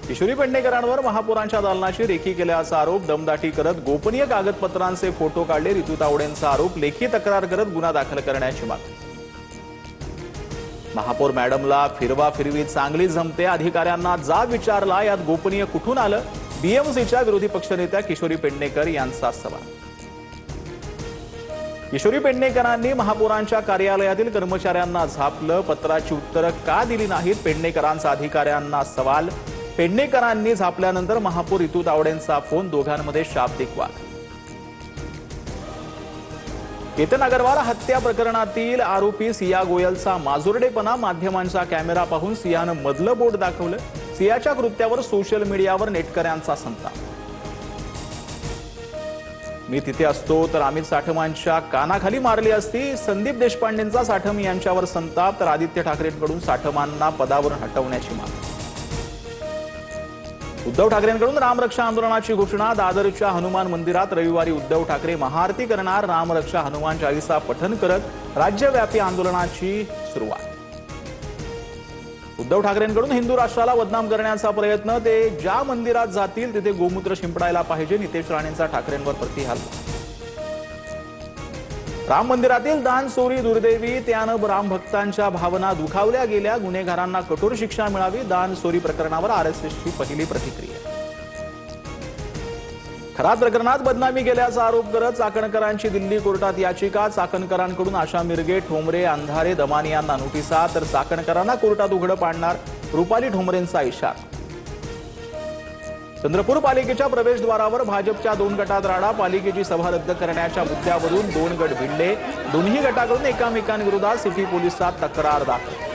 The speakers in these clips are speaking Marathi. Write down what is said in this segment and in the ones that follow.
किशोरी पेडणेकरांवर महापौरांच्या दालनाची रेकी केल्याचा आरोप, दमदाटी करत गोपनीय कागदपत्रांचे फोटो काढले, रितू तावडेंचा आरोप, लेखी तक्रार करत गुन्हा दाखल करण्याची मागणी। महापौर मॅडमला फिरवी चांगली जमते, अधिकाऱ्यांना जाब विचारला, यात गोपनीय कुठून आलं? बीएमसीच्या विरोधी पक्षनेत्या किशोरी पेडणेकर यांचा सवाल। किशोरी पेडणेकरांनी महापौरांच्या कार्यालयातील कर्मचाऱ्यांना झापलं, पत्राची उत्तरं का दिली नाहीत? पेडणेकरांचा अधिकाऱ्यांना सवाल। पेडणेकरांनी झापल्यानंतर महापौर रितू तावडेंचा फोन, दोघांमध्ये शाब्दिक वाद। केतन अग्रवाल हत्या प्रकरणातील आरोपी सिया गोयलचा माजुरडेपणा, माध्यमांचा कॅमेरा पाहून सियानं मधलं बोट दाखवलं। सियाच्या कृत्यावर सोशल मीडियावर नेटकऱ्यांचा संताप। मी तिथे असतो तर अमित साठमांच्या कानाखाली मारली असती। संदीप देशपांडेंचा साठम यांच्यावर संताप, तर आदित्य ठाकरेंकडून साठमांना पदावरून हटवण्याची मागणी। उद्धव ठाकरेंकडून रामरक्षा आंदोलनाची घोषणा, दादरच्या हनुमान मंदिरात रविवारी उद्धव ठाकरे महाआरती करणार, रामरक्षा हनुमान चालीसा पठण करत राज्यव्यापी आंदोलनाची सुरुवात। उद्धव ठाकरेंकडून हिंदू राष्ट्राला बदनाम करण्याचा प्रयत्न, ते ज्या मंदिरात जातील तिथे गोमूत्र शिंपडायला पाहिजे, नितेश राणेंचा ठाकरेंवर प्रतिहल्ला। राम मंदिरातील दान चोरी दुर्दैवी, त्यानं राम भक्तांच्या भावना दुखावल्या गेल्या, गुन्हेगारांना कठोर शिक्षा मिळावी, दान चोरी प्रकरणावर आरएसएसची पहिली प्रतिक्रिया। खरात प्रकरणात बदनामी केल्याचा आरोप करत चाकणकरांची दिल्ली कोर्टात याचिका, चाकणकरांकडून आशा मिरगे, ठोंबरे, अंधारे, दमानी यांना नोटिसा, तर चाकणकरांना कोर्टात उघडं पाडणार, रुपाली ठोंबरेंचा इशारा। चंद्रपूर पालिकेच्या प्रवेशद्वारावर भाजपच्या 2 गटात राडा, पालिकेची सभा रद्द करण्याच्या मुद्द्यावरून 2 गट भिडले, दोन्ही गटाकडून एकमेकांविरोधात सिटी पोलिसात तक्रार दाखल।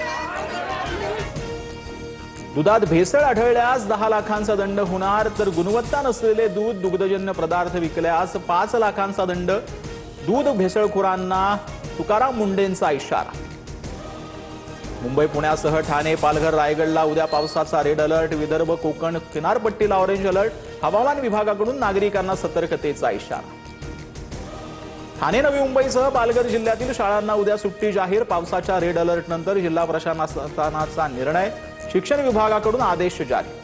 दुधात भेसळ आढळल्यास 10 लाखांचा दंड होणार, तर गुणवत्ता नसलेले दूध, दुग्धजन्य पदार्थ विकल्यास 5 लाखांचा दंड, दूध भेसळखोरांना तुकाराम मुंडेंचा इशारा। मुंबई पुण्यासह ठाणे, पालघर, रायगडला उद्या पावसाचा रेड अलर्ट, विदर्भ, कोकण किनारपट्टीला ऑरेंज अलर्ट, हवामान विभागाकडून नागरिकांना सतर्कतेचा इशारा। ठाणे, नवी मुंबईसह पालघर जिल्ह्यातील शाळांना उद्या सुट्टी जाहीर, पावसाच्या रेड अलर्ट नंतर जिल्हा प्रशासनाचा निर्णय, शिक्षण विभागाकडून आदेश जारी।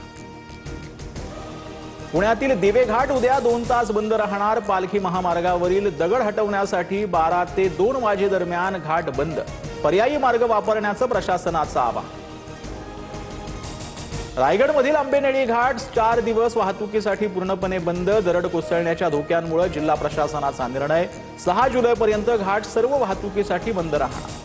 पुण्यातील दिवे घाट उद्या 2 तास बंद राहणार, पालखी महामार्गावरील दगड हटवण्यासाठी 12 ते 2 वाजेदरम्यान घाट बंद, पर्यायी मार्ग वापरण्याचं प्रशासनाचं आवाहन। रायगडमधील आंबेनळी घाट 4 दिवस वाहतुकीसाठी पूर्णपणे बंद, दरड कोसळण्याच्या धोक्यांमुळे जिल्हा प्रशासनाचा निर्णय, 6 जुलैपर्यंत घाट सर्व वाहतुकीसाठी बंद राहणार।